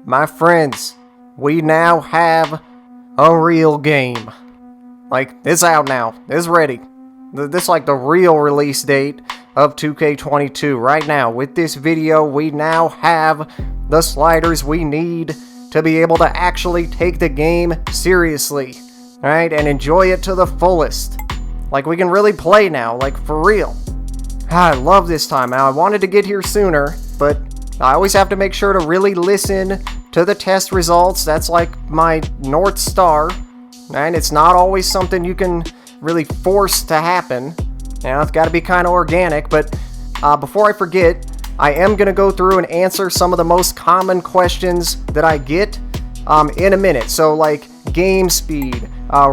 My friends, we now have a real game. Like, it's out now. It's ready. This is like the real release date of 2K22. Right now, with this video, we now have the sliders we need to be able to actually take the game seriously. Alright, and enjoy it to the fullest. Like, we can really play now, like, for real. I love this time. Now, I wanted to get here sooner, but I always have to make sure to really listen to the test results. That's like my North Star. And it's not always something you can really force to happen. You know, it's got to be kind of organic. But before I forget, I am going to go through and answer some of the most common questions that I get in a minute. So like game speed,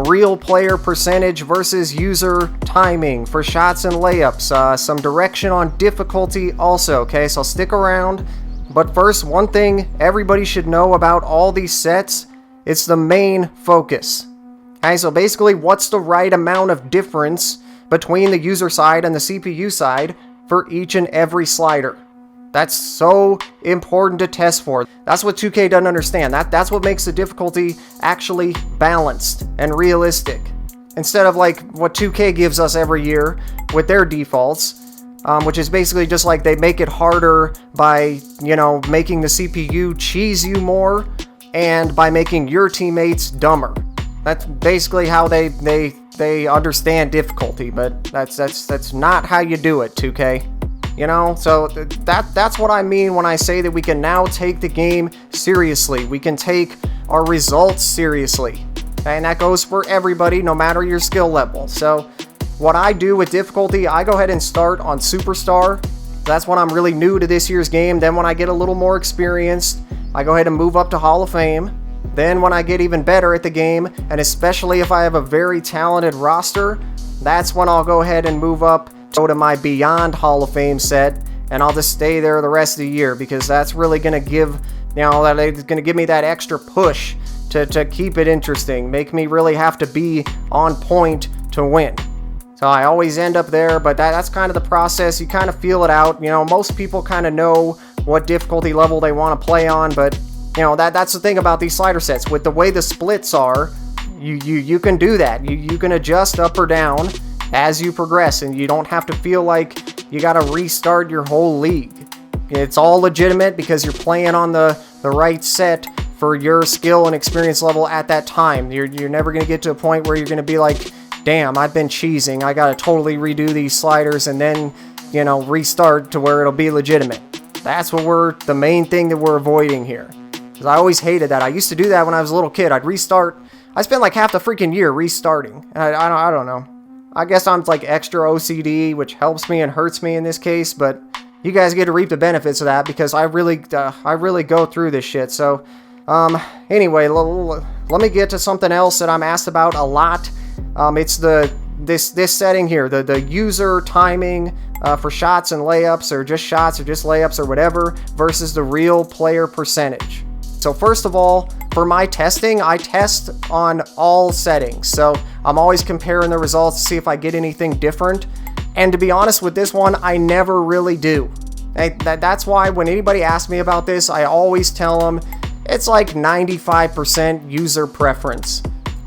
real player percentage versus user timing for shots and layups, some direction on difficulty also, okay? So stick around. But first, one thing everybody should know about all these sets, it's the main focus. Okay, so basically, what's the right amount of difference between the user side and the CPU side for each and every slider? That's so important to test for. That's what 2K doesn't understand. That's what makes the difficulty actually balanced and realistic. Instead of like what 2K gives us every year with their defaults, which is basically just like they make it harder by, you know, making the CPU cheese you more and by making your teammates dumber. That's basically how they understand difficulty, but that's not how you do it, 2K. You know, so that's what I mean when I say that we can now take the game seriously. We can take our results seriously. Okay? And that goes for everybody, no matter your skill level. So what I do with difficulty, I go ahead and start on Superstar. That's when I'm really new to this year's game. Then when I get a little more experienced, I go ahead and move up to Hall of Fame. Then when I get even better at the game, and especially if I have a very talented roster, that's when I'll go ahead and move up to my Beyond Hall of Fame set, and I'll just stay there the rest of the year because that's really going to give, you know, that's going to give me that extra push to keep it interesting, make me really have to be on point to win. So I always end up there, but that's kind of the process. You kind of feel it out. You know, most people kind of know what difficulty level they want to play on, but you know, that's the thing about these slider sets. With the way the splits are, you can do that. You can adjust up or down as you progress, and you don't have to feel like you got to restart your whole league. It's all legitimate because you're playing on the right set for your skill and experience level at that time. You're never going to get to a point where you're going to be like, damn, I've been cheesing. I got to totally redo these sliders and then, you know, restart to where it'll be legitimate. That's what the main thing that we're avoiding here. Because I always hated that. I used to do that when I was a little kid. I'd restart. I spent like half the freaking year restarting. I don't know. I guess I'm like extra OCD, which helps me and hurts me in this case, but you guys get to reap the benefits of that because I really go through this shit. So, anyway, let me get to something else that I'm asked about a lot. It's this setting here, the user timing for shots and layups, or just shots or just layups or whatever, versus the real player percentage. So first of all, for my testing, I test on all settings. So I'm always comparing the results to see if I get anything different. And to be honest with this one, I never really do. That's why when anybody asks me about this, I always tell them it's like 95% user preference.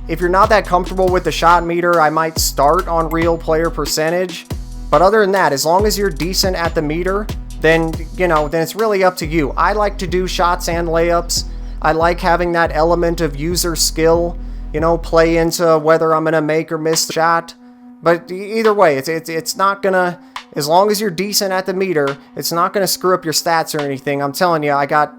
If you're not that comfortable with the shot meter, I might start on real player percentage. But other than that, as long as you're decent at the meter, then, you know, then it's really up to you. I like to do shots and layups. I like having that element of user skill, you know, play into whether I'm going to make or miss the shot. But either way, it's not going to, as long as you're decent at the meter, it's not going to screw up your stats or anything. I'm telling you, I got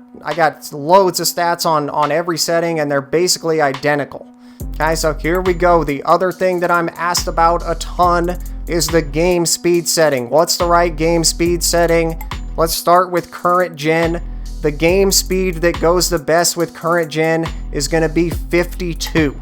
loads of stats on every setting, and they're basically identical. Okay, so here we go. The other thing that I'm asked about a ton is the game speed setting. What's the right game speed setting? Let's start with current gen. The game speed that goes the best with current gen is going to be 52.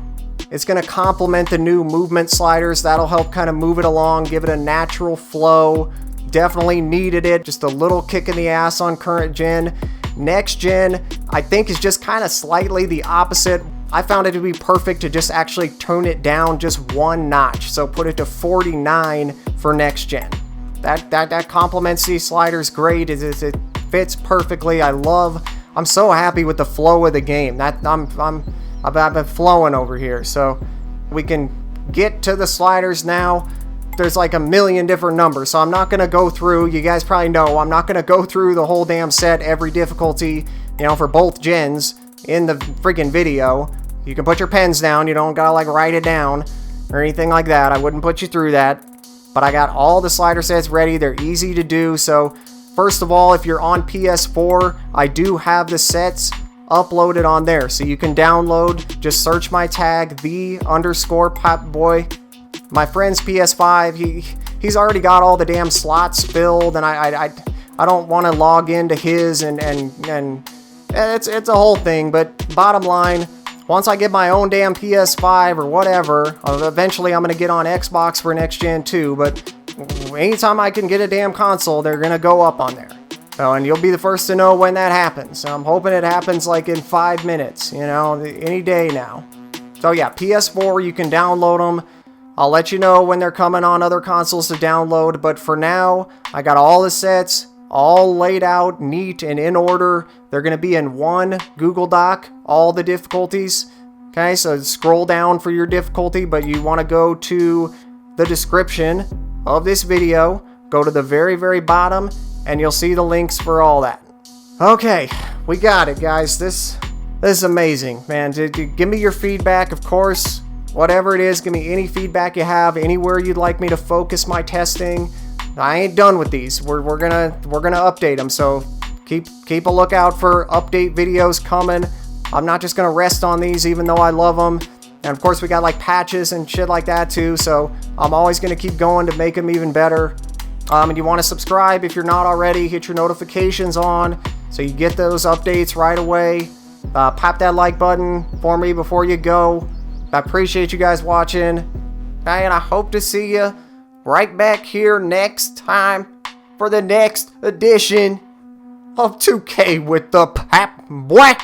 It's going to complement the new movement sliders. That'll help kind of move it along, give it a natural flow. Definitely needed it. Just a little kick in the ass on current gen. Next gen, I think, is just kind of slightly the opposite. I found it to be perfect to just actually tone it down just one notch. So put it to 49 for next gen. That complements these sliders great. It fits perfectly. I love I'm so happy with the flow of the game. I've been flowing over here. So we can get to the sliders now. There's like a million different numbers, so I'm not gonna go through. You guys probably know I'm not gonna go through the whole damn set, every difficulty, you know, for both gens in the freaking video. You can put your pens down. You don't gotta like write it down or anything like that. I wouldn't put you through that. But I got all the slider sets ready. They're easy to do. So first of all, if you're on PS4, I do have the sets uploaded on there, so you can download. Just search my tag, _Popboy. My friend's PS5, he's already got all the damn slots filled, and I don't want to log into his, and it's a whole thing. But bottom line, once I get my own damn PS5 or whatever, eventually I'm gonna get on Xbox for next gen too. But anytime I can get a damn console, they're gonna go up on there. So, and you'll be the first to know when that happens. So I'm hoping it happens like in 5 minutes, you know, any day now. So yeah, PS4, you can download them. I'll let you know when they're coming on other consoles to download, but for now, I got all the sets all laid out, neat and in order. They're going to be in one Google Doc, all the difficulties. Okay, so scroll down for your difficulty, but you want to go to the description of this video, go to the very, very bottom, and you'll see the links for all that. Okay, we got it, guys. This is amazing, man. Give me your feedback, of course. Whatever it is, give me any feedback you have, anywhere you'd like me to focus my testing. I ain't done with these. We're gonna update them, so keep a lookout for update videos coming. I'm not just gonna rest on these, even though I love them. And of course, we got like patches and shit like that too. So I'm always gonna keep going to make them even better. And you want to subscribe if you're not already. Hit your notifications on so you get those updates right away. Pop that like button for me before you go. I appreciate you guys watching, and I hope to see you right back here next time for the next edition of 2K with the Popboy.